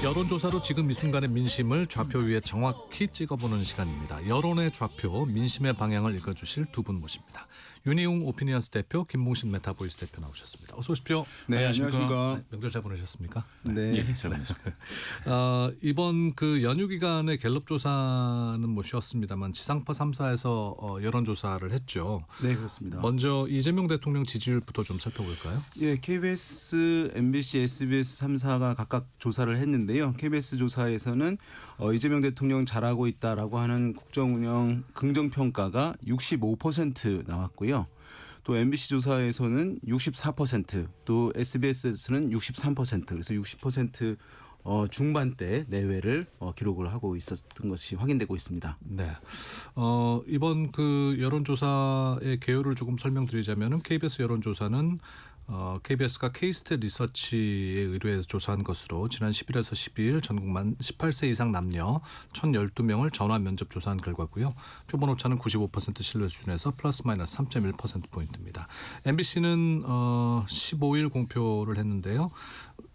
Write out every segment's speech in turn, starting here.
여론조사로 지금 이 순간의 민심을 좌표 위에 정확히 찍어보는 시간입니다. 여론의 좌표, 민심의 방향을 읽어주실 두 분 모십니다. 윤희웅 오피니언스 대표, 김봉신 메타보이스 대표 나오셨습니다. 어서 오십시오. 네, 안녕하십니까. 네, 명절 잘 보내셨습니까? 네, 예, 잘 보냈습니다. 이번 그 연휴 기간에 갤럽 조사는 뭐 쉬었습니다만 지상파 3사에서 여론조사를 했죠. 네, 그렇습니다. 먼저 이재명 대통령 지지율부터 좀 살펴볼까요? 예, KBS, MBC, SBS 3사가 각각 조사를 했는데요. KBS 조사에서는 이재명 대통령 잘하고 있다라고 하는 국정운영 긍정평가가 65% 나왔고요. 또 MBC 조사에서는 64%, 또 SBS에서는 63%, 그래서 60% 중반대 내외를 기록을 하고 있었던 것이 확인되고 있습니다. 네. 이번 그 여론조사의 개요를 조금 설명드리자면은 KBS 여론조사는 KBS가 K스탯 리서치에 의뢰해서 조사한 것으로 지난 10일에서 12일 전국 만 18세 이상 남녀 1,012명을 전화 면접 조사한 결과고요. 표본 오차는 95% 신뢰 수준에서 플러스 마이너스 3.1%포인트입니다. MBC는 15일 공표를 했는데요.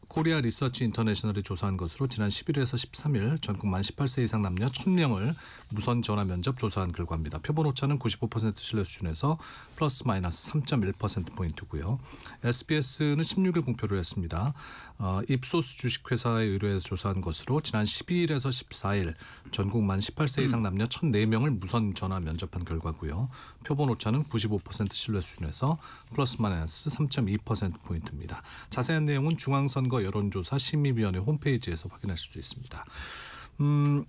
코리아 리서치 인터내셔널이 조사한 것으로 지난 11일에서 13일 전국 만 18세 이상 남녀 1,000명을 무선 전화 면접 조사한 결과입니다. 표본 오차는 95% 신뢰 수준에서 플러스 마이너스 3.1%포인트고요. SBS는 16일 공표를 했습니다. 입소스 주식회사에 의뢰해서 조사한 것으로 지난 12일에서 14일 전국 만 18세 이상 남녀 1,004명을 무선 전화 면접한 결과고요. 표본 오차는 95% 신뢰 수준에서 플러스 마이너스 3.2%포인트입니다. 자세한 내용은 중앙선거 여론조사 심의위원회 홈페이지에서 확인하실 수 있습니다.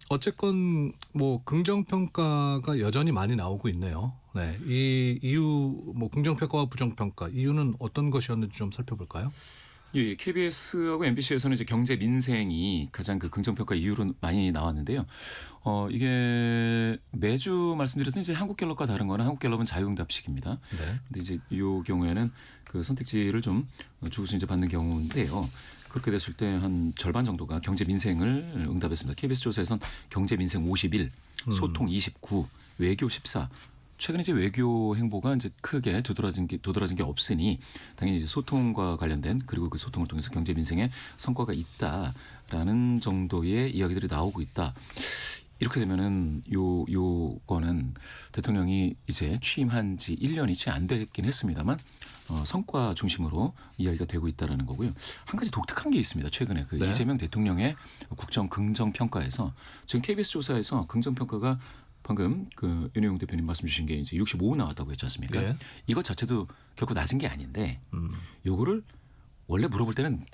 어쨌건 뭐 긍정평가가 여전히 많이 나오고 있네요. 네, 이 이유 뭐 긍정평가와 부정평가 이유는 어떤 것이었는지 좀 살펴볼까요? 예, KBS하고 MBC에서는 이제 경제 민생이 가장 그 긍정평가 이유로 많이 나왔는데요. 이게 매주 말씀드렸던 이제 한국갤럽과 다른 거는 한국갤럽은 자유응답식입니다. 네. 근데 이제 이 경우에는 그 선택지를 좀 주고서 이제 받는 경우인데요. 그렇게 됐을 때 한 절반 정도가 경제 민생을 응답했습니다. KBS 조사에선 경제 민생 51, 소통 29, 외교 14. 최근에 이제 외교 행보가 이제 크게 도드라진 게 없으니 당연히 이제 소통과 관련된 그리고 그 소통을 통해서 경제 민생에 성과가 있다라는 정도의 이야기들이 나오고 있다. 이렇게 되면은 요거는 대통령이 이제 취임한 지 1년이 채 안 됐긴 했습니다만 성과 중심으로 이야기가 되고 있다라는 거고요. 한 가지 독특한 게 있습니다. 최근에 그 네. 이재명 대통령의 국정 긍정 평가에서 지금 KBS 조사에서 긍정 평가가 방금 그 윤희용 대표님 말씀 주신 게 이제 65 나왔다고 했지 않습니까? 네. 이것 자체도 결코 낮은 게 아닌데 요거를 원래 물어볼 때는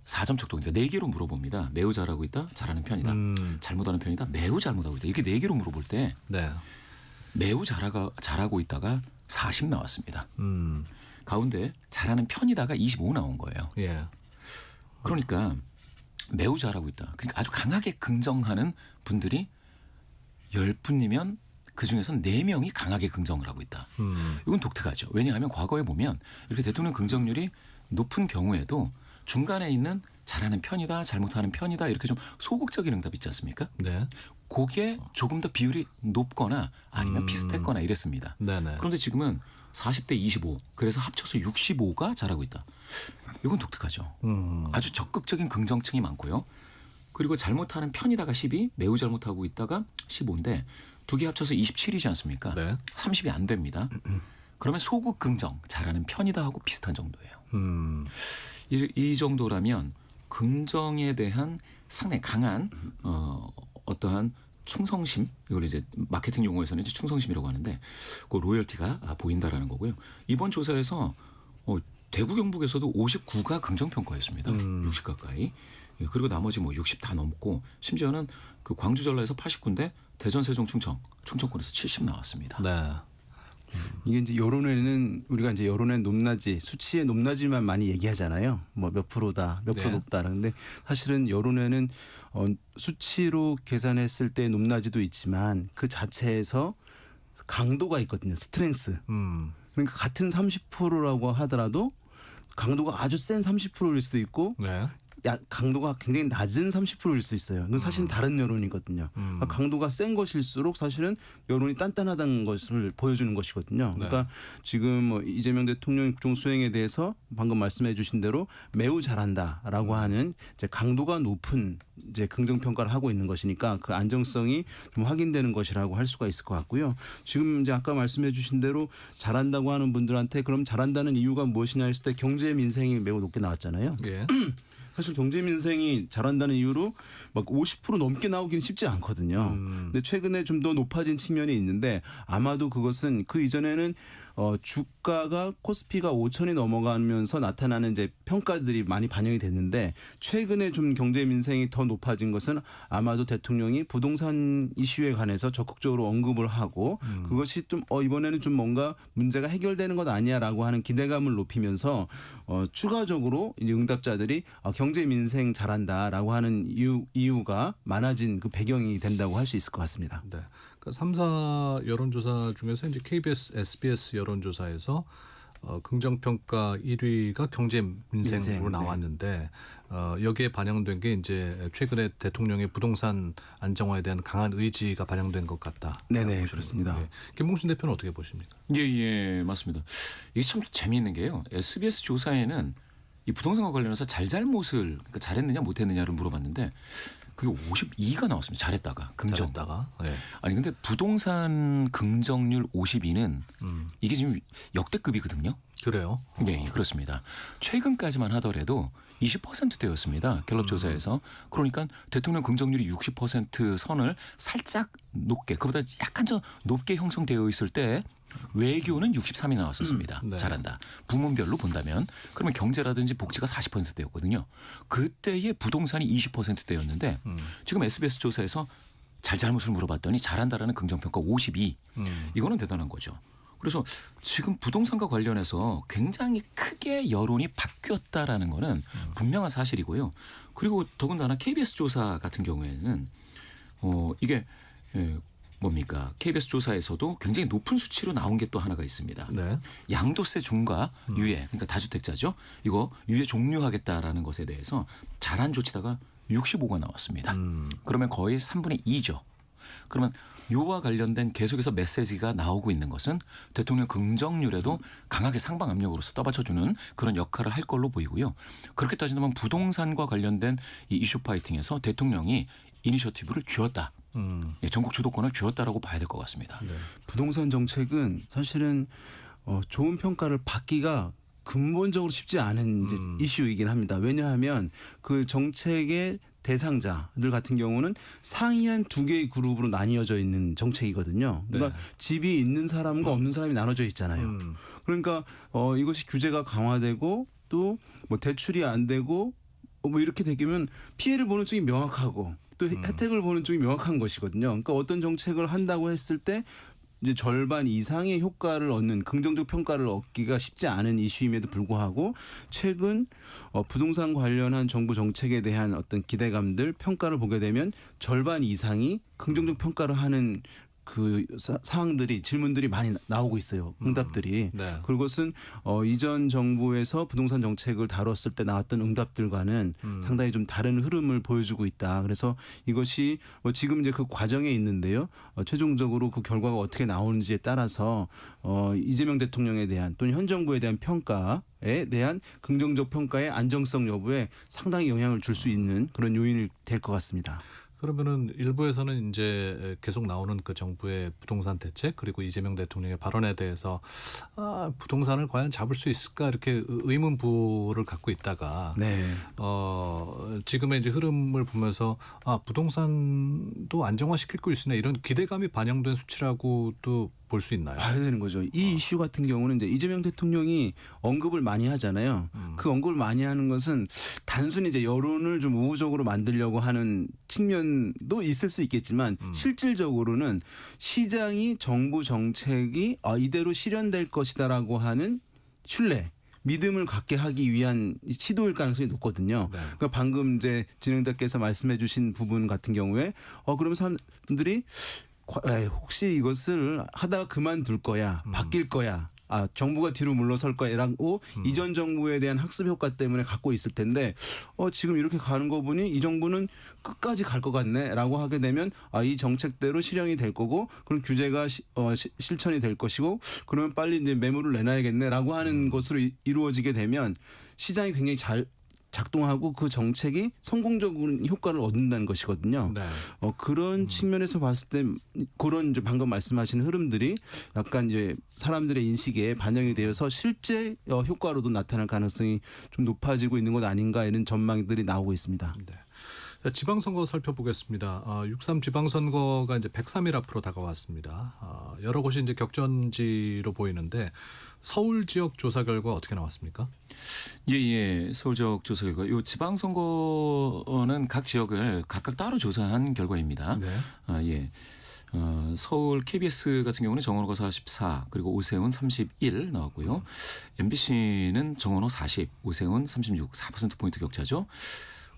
4점 척도 그러니까 4개로 물어봅니다. 매우 잘하고 있다, 잘하는 편이다. 잘못하는 편이다, 매우 잘못하고 있다. 이렇게 4개로 물어볼 때 네. 매우 잘하고 있다가 40 나왔습니다. 가운데 잘하는 편이다가 25 나온 거예요. 예. 그러니까 매우 잘하고 있다. 그러니까 아주 강하게 긍정하는 분들이 10분이면 그중에서 4명이 강하게 긍정을 하고 있다. 이건 독특하죠. 왜냐하면 과거에 보면 이렇게 대통령 긍정률이 높은 경우에도 중간에 있는 잘하는 편이다, 잘못하는 편이다 이렇게 좀 소극적인 응답 있지 않습니까? 네. 그게 조금 더 비율이 높거나 아니면 비슷했거나 이랬습니다. 네네. 그런데 지금은 40대 25 그래서 합쳐서 65가 잘하고 있다. 이건 독특하죠. 아주 적극적인 긍정층이 많고요. 그리고 잘못하는 편이다가 12 매우 잘못하고 있다가 15인데 두 개 합쳐서 27이지 않습니까? 네. 30이 안 됩니다. 그러면 소극 긍정 잘하는 편이다 하고 비슷한 정도예요. 이 정도라면 긍정에 대한 상당히 강한 어떠한 충성심 이걸 이제 마케팅 용어에서는 이제 충성심이라고 하는데 그 로열티가 보인다라는 거고요. 이번 조사에서 대구 경북에서도 59가 긍정 평가였습니다. 60 가까이. 그리고 나머지 뭐 60 다 넘고 심지어는 그 광주 전라에서 89인데 대전 세종 충청권에서 70 나왔습니다. 네. 이게 이제 여론에는 우리가 이제 여론의 높낮이, 수치의 높낮이만 많이 얘기하잖아요. 뭐 몇 프로다, 몇 프로 네. 높다. 그런데 사실은 여론에는 수치로 계산했을 때 높낮이도 있지만 그 자체에서 강도가 있거든요. 스트렝스. 그러니까 같은 30%라고 하더라도 강도가 아주 센 30%일 수도 있고 네. 강도가 굉장히 낮은 30%일 수 있어요. 이건 사실은 다른 여론이거든요. 그러니까 강도가 센 것일수록 사실은 여론이 단단하다는 것을 보여주는 것이거든요. 그러니까 지금 뭐 이재명 대통령 국정 수행에 대해서 방금 말씀해 주신 대로 매우 잘한다라고 하는 이제 강도가 높은 이제 긍정 평가를 하고 있는 것이니까 그 안정성이 좀 확인되는 것이라고 할 수가 있을 것 같고요. 지금 이제 아까 말씀해 주신 대로 잘한다고 하는 분들한테 그럼 잘한다는 이유가 무엇이냐 했을 때 경제 민생이 매우 높게 나왔잖아요. 예. 사실 경제 민생이 잘한다는 이유로 막 50% 넘게 나오기는 쉽지 않거든요. 근데 최근에 좀 더 높아진 측면이 있는데 아마도 그것은 그 이전에는 주가가 코스피가 5천이 넘어가면서 나타나는 이제 평가들이 많이 반영이 됐는데 최근에 좀 경제 민생이 더 높아진 것은 아마도 대통령이 부동산 이슈에 관해서 적극적으로 언급을 하고 그것이 좀 이번에는 좀 뭔가 문제가 해결되는 것 아니야라고 하는 기대감을 높이면서 추가적으로 이제 응답자들이 경제 민생 잘한다라고 하는 이유가 많아진 그 배경이 된다고 할 수 있을 것 같습니다. 네. 그러니까 3사 여론조사 중에서 이제 KBS, SBS 여론조사에서 긍정평가 1위가 경제 민생으로 나왔는데 여기에 반영된 게 이제 최근에 대통령의 부동산 안정화에 대한 강한 의지가 반영된 것 같다. 네네 그렇습니다. 네. 김봉신 대표는 어떻게 보십니까? 예, 맞습니다. 이게 참 재미있는 게요. SBS 조사에는 이 부동산과 관련해서 잘잘못을 그러니까 잘했느냐 못했느냐를 물어봤는데 그게 52가 나왔습니다. 잘했다가 긍정. 잘했다가. 네. 아니 근데 부동산 긍정률 52는 이게 지금 역대급이거든요. 그래요? 네, 그렇습니다. 최근까지만 하더라도 20%대였습니다. 갤럽 조사에서. 그러니까 대통령 긍정률이 60% 선을 살짝 높게 그보다 약간 더 높게 형성되어 있을 때 외교는 63이 나왔었습니다. 네. 잘한다. 부문별로 본다면 그러면 경제라든지 복지가 40%대였거든요. 그때의 부동산이 20%대였는데 지금 SBS 조사에서 잘잘못을 물어봤더니 잘한다라는 긍정평가 52. 이거는 대단한 거죠. 그래서 지금 부동산과 관련해서 굉장히 크게 여론이 바뀌었다라는 거는 분명한 사실이고요. 그리고 더군다나 KBS 조사 같은 경우에는 이게 뭡니까? KBS 조사에서도 굉장히 높은 수치로 나온 게 또 하나가 있습니다. 네. 양도세 중과 유예, 그러니까 다주택자죠. 이거 유예 종료하겠다라는 것에 대해서 잘한 조치다가 65가 나왔습니다. 그러면 거의 3분의 2죠. 그러면 요와 관련된 계속해서 메시지가 나오고 있는 것은 대통령 긍정률에도 강하게 상방 압력으로서 떠받쳐주는 그런 역할을 할 걸로 보이고요. 그렇게 따진다면 부동산과 관련된 이 이슈 파이팅에서 대통령이 이니셔티브를 쥐었다. 예, 전국 주도권을 쥐었다라고 봐야 될 것 같습니다. 네. 부동산 정책은 사실은 좋은 평가를 받기가 근본적으로 쉽지 않은 이제 이슈이긴 합니다. 왜냐하면 그 정책의 대상자들 같은 경우는 상이한 두 개의 그룹으로 나뉘어져 있는 정책이거든요. 그러니까 집이 있는 사람과 없는 사람이 나눠져 있잖아요. 그러니까 이것이 규제가 강화되고 또 뭐 대출이 안 되고 뭐 이렇게 되면 피해를 보는 쪽이 명확하고 또 혜택을 보는 쪽이 명확한 것이거든요. 그러니까 어떤 정책을 한다고 했을 때 이제 절반 이상의 효과를 얻는 긍정적 평가를 얻기가 쉽지 않은 이슈임에도 불구하고 최근 부동산 관련한 정부 정책에 대한 어떤 기대감들 평가를 보게 되면 절반 이상이 긍정적 평가를 하는 그 사항들이 질문들이 많이 나오고 있어요. 응답들이. 네. 그것은 이전 정부에서 부동산 정책을 다뤘을 때 나왔던 응답들과는 상당히 좀 다른 흐름을 보여주고 있다. 그래서 이것이 지금 이제 그 과정에 있는데요. 최종적으로 그 결과가 어떻게 나오는지에 따라서 이재명 대통령에 대한 또는 현 정부에 대한 평가에 대한 긍정적 평가의 안정성 여부에 상당히 영향을 줄 수 있는 그런 요인이 될 것 같습니다. 그러면은 일부에서는 이제 계속 나오는 그 정부의 부동산 대책 그리고 이재명 대통령의 발언에 대해서 부동산을 과연 잡을 수 있을까 이렇게 의문부를 갖고 있다가 네. 지금의 이제 흐름을 보면서 부동산도 안정화시킬 수 있으네 이런 기대감이 반영된 수치라고도 볼 수 있나요? 봐야 되는 거죠. 이 이슈 같은 경우는 이제 이재명 대통령이 언급을 많이 하잖아요. 그 언급을 많이 하는 것은 단순히 이제 여론을 좀 우호적으로 만들려고 하는 측면도 있을 수 있겠지만 실질적으로는 시장이 정부 정책이 이대로 실현될 것이다라고 하는 신뢰. 믿음을 갖게 하기 위한 시도일 가능성이 높거든요. 네. 그러니까 방금 이제 진행자께서 말씀해 주신 부분 같은 경우에 그러면 사람들이 혹시 이것을 하다가 그만둘 거야, 바뀔 거야 정부가 뒤로 물러설 거라고 이전 정부에 대한 학습 효과 때문에 갖고 있을 텐데 지금 이렇게 가는 거 보니 이 정부는 끝까지 갈 것 같네라고 하게 되면 이 정책대로 실행이 될 거고 그럼 규제가 실천이 될 것이고 그러면 빨리 이제 매물을 내놔야겠네라고 하는 것으로 이루어지게 되면 시장이 굉장히 잘 작동하고 그 정책이 성공적인 효과를 얻는다는 것이거든요. 네. 그런 측면에서 봤을 때 그런 이제 방금 말씀하신 흐름들이 약간 이제 사람들의 인식에 반영이 되어서 실제 효과로도 나타날 가능성이 좀 높아지고 있는 것 아닌가 이런 전망들이 나오고 있습니다. 네. 자, 지방선거 살펴보겠습니다. 6.3 지방선거가 이제 103일 앞으로 다가왔습니다. 여러 곳이 이제 격전지로 보이는데 서울 지역 조사 결과 어떻게 나왔습니까? 예. 서울 지역 조사 결과 이 지방선거는 각 지역을 각각 따로 조사한 결과입니다. 네. 예. 서울 KBS 같은 경우는 정원호가 44 그리고 오세훈 31 나왔고요. MBC는 정원호 40, 오세훈 36, 4%포인트 격차죠.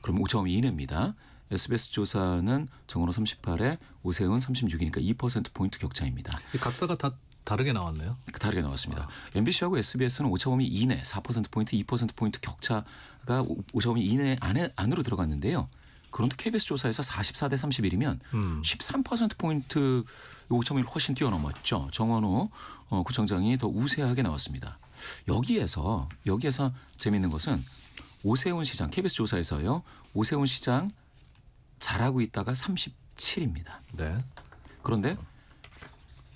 그럼 오차범위 이내입니다. SBS 조사는 정원호 38에 오세훈 36이니까 2%포인트 격차입니다. 이 각사가 다 다르게 나왔네요. 다르게 나왔습니다. MBC하고 SBS는 오차범위 이내 4%포인트, 2%포인트 격차가 오차범위 이내 안으로 들어갔는데요. 그런데 KBS 조사에서 44대 31이면 13%포인트 오차범위를 훨씬 뛰어넘었죠. 정원호 구청장이 더 우세하게 나왔습니다. 여기에서 재미있는 것은 오세훈 시장 KBS 조사에서요. 오세훈 시장 잘하고 있다가 37입니다. 네. 그런데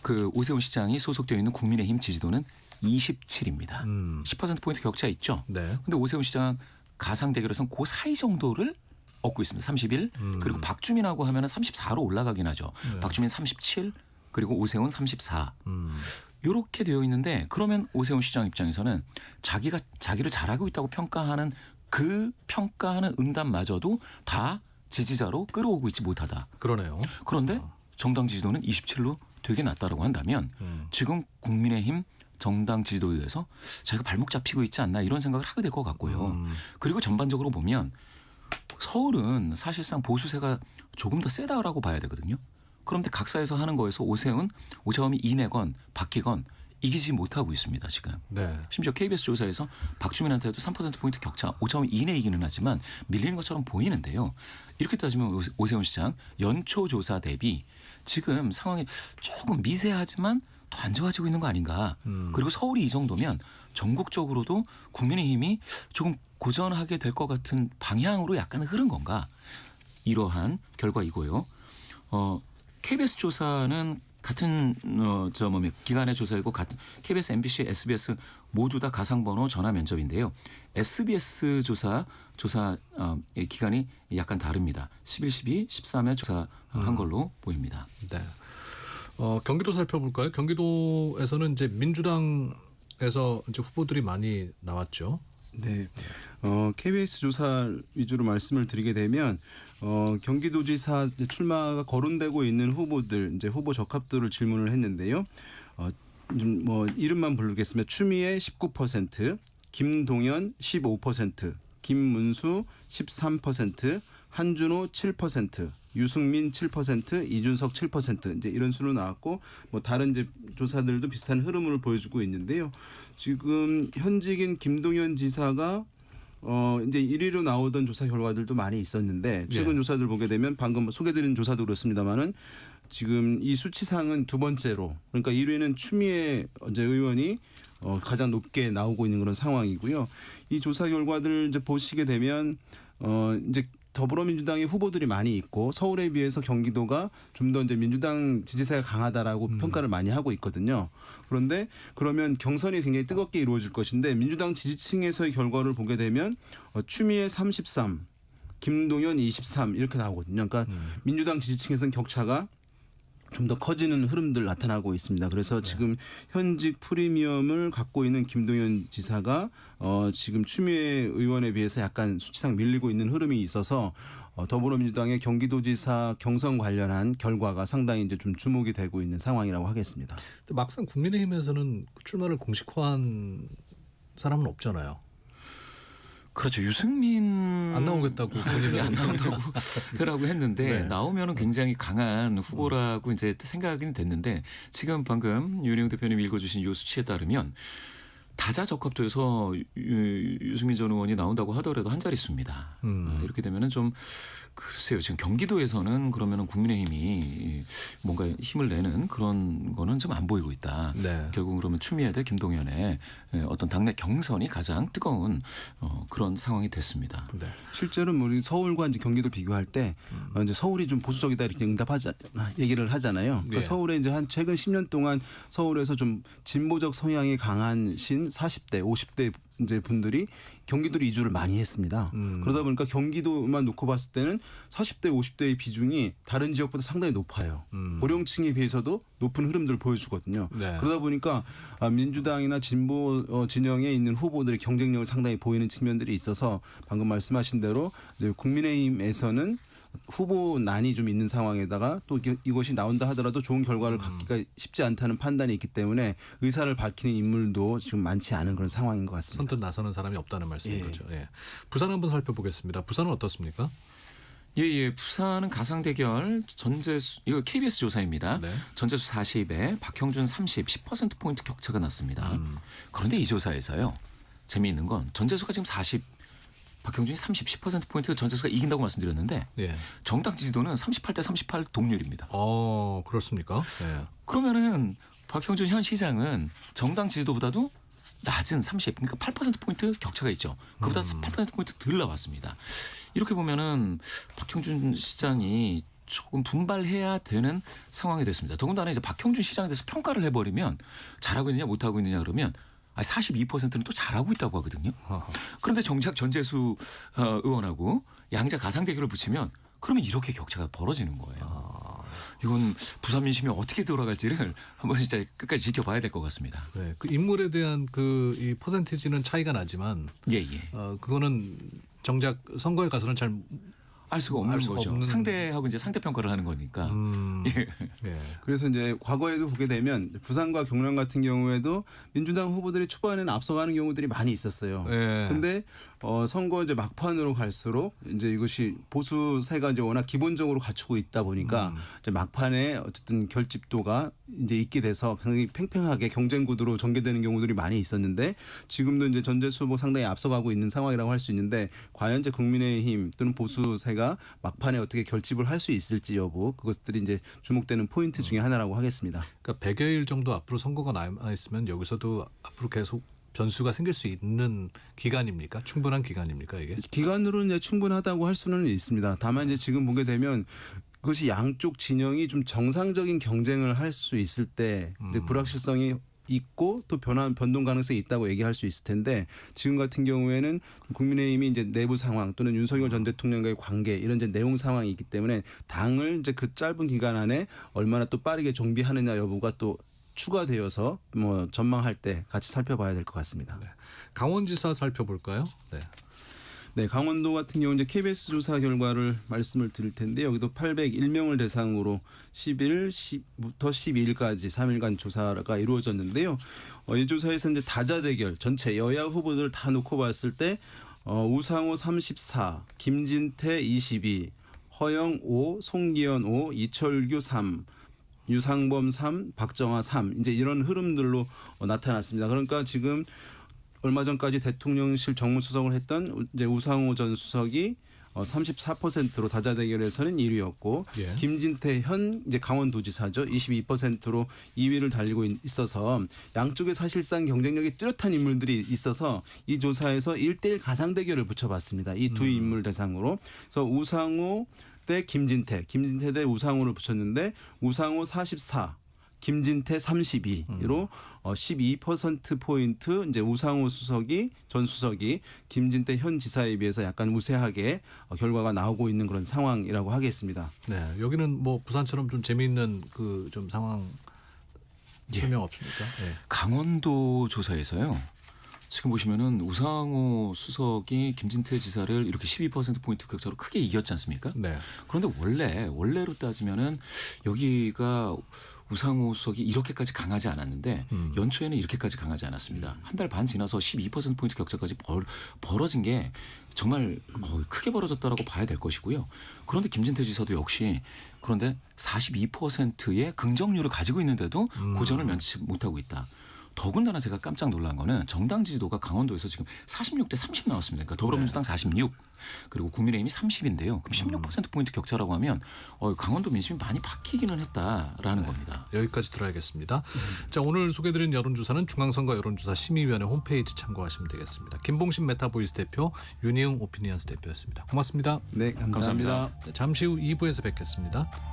그 오세훈 시장이 소속되어 있는 국민의힘 지지도는 27입니다. 10%포인트 격차 있죠. 네. 근데 오세훈 시장 가상 대결에서는 그 사이 정도를 얻고 있습니다. 31 그리고 박주민하고 하면 34로 올라가긴 하죠. 네. 박주민 37 그리고 오세훈 34. 이렇게 되어 있는데 그러면 오세훈 시장 입장에서는 자기를 잘하고 있다고 평가하는 그 평가하는 응답마저도 다 지지자로 끌어오고 있지 못하다. 그러네요. 그런데 정당 지지도는 27로 되게 낮다라고 한다면 지금 국민의힘 정당 지지도에 의해서 자기가 발목 잡히고 있지 않나 이런 생각을 하게 될 것 같고요. 그리고 전반적으로 보면 서울은 사실상 보수세가 조금 더 세다라고 봐야 되거든요. 그런데 각사에서 하는 거에서 오세훈 오차범위 이내건 바뀌건 이기지 못하고 있습니다. 지금. 네. 심지어 KBS 조사에서 박주민한테도 3%포인트 격차 5.5 이내이기는 하지만 밀리는 것처럼 보이는데요. 이렇게 따지면 오세훈 시장 연초 조사 대비 지금 상황이 조금 미세하지만 더 안 좋아지고 있는 거 아닌가. 그리고 서울이 이 정도면 전국적으로도 국민의힘이 조금 고전하게 될 것 같은 방향으로 약간 흐른 건가. 이러한 결과이고요. KBS 조사는 같은 기관의 조사이고 같은 KBS, MBC, SBS 모두 다 가상번호 전화 면접인데요. SBS 조사 기간이 약간 다릅니다. 11, 12, 13에 조사한 걸로 보입니다. 네. 경기도 살펴볼까요? 경기도에서는 이제 민주당에서 이제 후보들이 많이 나왔죠. 네. KBS 조사 위주로 말씀을 드리게 되면 경기도지사 출마가 거론되고 있는 후보들 이제 후보 적합도를 질문을 했는데요. 뭐 이름만 부르겠습니다. 추미애 19%, 김동연 15%, 김문수 13%, 한준호 7%, 유승민 7%, 이준석 7% 이제 이런 수로 나왔고 뭐 다른 이제 조사들도 비슷한 흐름을 보여주고 있는데요. 지금 현직인 김동연 지사가 이제 1위로 나오던 조사 결과들도 많이 있었는데 최근 조사들 보게 되면 방금 소개드린 조사도 그렇습니다만은 지금 이 수치상은 두 번째로 그러니까 1위는 추미애 의원이 가장 높게 나오고 있는 그런 상황이고요. 이 조사 결과들 이제 보시게 되면 이제 더불어민주당의 후보들이 많이 있고 서울에 비해서 경기도가 좀 더 이제 민주당 지지세가 강하다라고 평가를 많이 하고 있거든요. 그런데 그러면 경선이 굉장히 뜨겁게 이루어질 것인데 민주당 지지층에서의 결과를 보게 되면 추미애 33, 김동연 23 이렇게 나오거든요. 그러니까 민주당 지지층에서는 격차가 좀 더 커지는 흐름들 나타나고 있습니다. 그래서 지금 현직 프리미엄을 갖고 있는 김동연 지사가 지금 추미애 의원에 비해서 약간 수치상 밀리고 있는 흐름이 있어서 더불어민주당의 경기도지사 경선 관련한 결과가 상당히 이제 좀 주목이 되고 있는 상황이라고 하겠습니다. 근데 막상 국민의힘에서는 출마를 공식화한 사람은 없잖아요. 그렇죠. 유승민 안 나오겠다고 본인은 안 나온다고 라고 했는데 네. 나오면은 굉장히 강한 후보라고 이제 생각이 됐는데 지금 방금 윤영 대표님 읽어주신 요 수치에 따르면 다자적합도에서 유승민 전 의원이 나온다고 하더라도 한 자릿수입니다. 이렇게 되면은 좀 글쎄요. 지금 경기도에서는 그러면은 국민의힘이 뭔가 힘을 내는 그런 거는 좀 안 보이고 있다. 네. 결국 그러면 추미애 대 김동연의 어떤 당내 경선이 가장 뜨거운 그런 상황이 됐습니다. 네. 실제로 우리 서울과 이제 경기도 비교할 때 이제 서울이 좀 보수적이다 이렇게 얘기를 하잖아요. 그러니까 예. 서울에 이제 한 최근 10년 동안 서울에서 좀 진보적 성향이 강하신 40대, 50대 이제 분들이 경기도로 이주를 많이 했습니다. 그러다 보니까 경기도만 놓고 봤을 때는 40대, 50대의 비중이 다른 지역보다 상당히 높아요. 고령층에 비해서도 높은 흐름들을 보여주거든요. 네. 그러다 보니까 민주당이나 진보 진영에 있는 후보들의 경쟁력을 상당히 보이는 측면들이 있어서 방금 말씀하신 대로 이제 국민의힘에서는 후보난이 좀 있는 상황에다가 또 이것이 나온다 하더라도 좋은 결과를 갖기가 쉽지 않다는 판단이 있기 때문에 의사를 밝히는 인물도 지금 많지 않은 그런 상황인 것 같습니다. 선뜻 나서는 사람이 없다는 말씀인 예. 거죠. 예. 부산 한번 살펴보겠습니다. 부산은 어떻습니까? 예. 부산은 가상 대결 전재수 이거 KBS 조사입니다. 네. 전재수 40에 박형준 30, 10% 포인트 격차가 났습니다. 그런데 이 조사에서요. 재미있는 건 전재수가 지금 40, 박형준이 30, 10% 포인트 전재수가 이긴다고 말씀드렸는데 예. 정당 지지도는 38대 38 동률입니다. 그렇습니까? 예. 그러면은 박형준 현 시장은 정당 지지도보다도 낮은 30, 그러니까 8% 포인트 격차가 있죠. 그보다 8% 포인트 덜 나왔습니다. 이렇게 보면은 박형준 시장이 조금 분발해야 되는 상황이 됐습니다. 더군다나 이제 박형준 시장에 대해서 평가를 해버리면 잘하고 있느냐 못하고 있느냐 그러면 42%는 또 잘하고 있다고 하거든요. 그런데 정작 전재수 의원하고 양자 가상 대결을 붙이면 그러면 이렇게 격차가 벌어지는 거예요. 이건 부산 민심이 어떻게 돌아갈지를 한번 진짜 끝까지 지켜봐야 될 것 같습니다. 네. 그 인물에 대한 그 이 퍼센티지는 차이가 나지만 예. 그거는 정작 선거에 가서는 잘 알 수가 없는 알 수가 거죠. 없는- 상대하고 이제 상대 평가를 하는 거니까. 예. 예. 그래서 이제 과거에도 보게 되면 부산과 경남 같은 경우에도 민주당 후보들이 초반에는 앞서가는 경우들이 많이 있었어요. 예. 근데 선거 이제 막판으로 갈수록 이제 이것이 보수세가 이제 워낙 기본적으로 갖추고 있다 보니까 이제 막판에 어쨌든 결집도가 이제 있게 돼서 굉장히 팽팽하게 경쟁 구도로 전개되는 경우들이 많이 있었는데 지금도 이제 전재수 후보 상당히 앞서가고 있는 상황이라고 할 수 있는데 과연 이제 국민의힘 또는 보수세가 막판에 어떻게 결집을 할 수 있을지 여부 그것들이 이제 주목되는 포인트 중에 하나라고 하겠습니다. 그러니까 100여일 정도 앞으로 선거가 남아 있으면 여기서도 앞으로 계속 변수가 생길 수 있는 기간입니까? 충분한 기간입니까 이게? 기간으로는 이제 충분하다고 할 수는 있습니다. 다만 이제 지금 보게 되면 그것이 양쪽 진영이 좀 정상적인 경쟁을 할 수 있을 때 이제 불확실성이 있고 또 변동 가능성이 있다고 얘기할 수 있을 텐데 지금 같은 경우에는 국민의힘이 이제 내부 상황 또는 윤석열 전 대통령과의 관계 이런 이제 내용 상황이 있기 때문에 당을 이제 그 짧은 기간 안에 얼마나 또 빠르게 정비하느냐 여부가 또 추가되어서 뭐 전망할 때 같이 살펴봐야 될 것 같습니다. 강원지사 살펴볼까요? 네. 네, 강원도 같은 경우 이제 KBS 조사 결과를 말씀을 드릴 텐데 여기도 801명을 대상으로 10일부터 12일까지 3일간 조사가 이루어졌는데요. 이 조사에서 이제 다자 대결 전체 여야 후보들 다 놓고 봤을 때 우상호 34, 김진태 22, 허영 5, 송기현 5, 이철규 3, 유상범 3, 박정아 3 이제 이런 흐름들로 나타났습니다. 그러니까 지금 얼마 전까지 대통령실 정무수석을 했던 이제 우상호 전 수석이 34%로 다자대결에서는 1위였고 예. 김진태 현 이제 강원도지사죠 22%로 2위를 달리고 있어서 양쪽에 사실상 경쟁력이 뚜렷한 인물들이 있어서 이 조사에서 1대1 가상 대결을 붙여봤습니다. 이 두 인물 대상으로 그래서 우상호 대 김진태 대 우상호를 붙였는데 우상호 44. 김진태 32로 12%포인트 이제 우상호 전 수석이 김진태 현 지사에 비해서 약간 우세하게 결과가 나오고 있는 그런 상황이라고 하겠습니다. 네. 여기는 뭐 부산처럼 좀 재미있는 그 좀 상황 설명 없습니까? 예. 강원도 조사에서요. 지금 보시면은 우상호 수석이 김진태 지사를 이렇게 12%포인트 격차로 크게 이겼지 않습니까? 네. 그런데 원래로 따지면은 여기가 우상호 수석이 이렇게까지 강하지 않았는데 연초에는 이렇게까지 강하지 않았습니다. 한 달 반 지나서 12%포인트 격차까지 벌어진 게 정말 크게 벌어졌다라고 봐야 될 것이고요. 그런데 김진태 지사도 역시 그런데 42%의 긍정률을 가지고 있는데도 고전을 면치 못하고 있다. 더군다나 제가 깜짝 놀란 거는 정당 지지도가 강원도에서 지금 46대 30 나왔습니다. 그러니까 더불어민주당 46 그리고 국민의힘이 30인데요. 그럼 16%포인트 격차라고 하면 강원도 민심이 많이 바뀌기는 했다라는 겁니다. 여기까지 들어야겠습니다. 자, 오늘 소개드린 여론조사는 중앙선거 여론조사 심의위원회 홈페이지 참고하시면 되겠습니다. 김봉신 메타보이스 대표, 윤희웅 오피니언스 대표였습니다. 고맙습니다. 네, 감사합니다. 네, 잠시 후 2부에서 뵙겠습니다.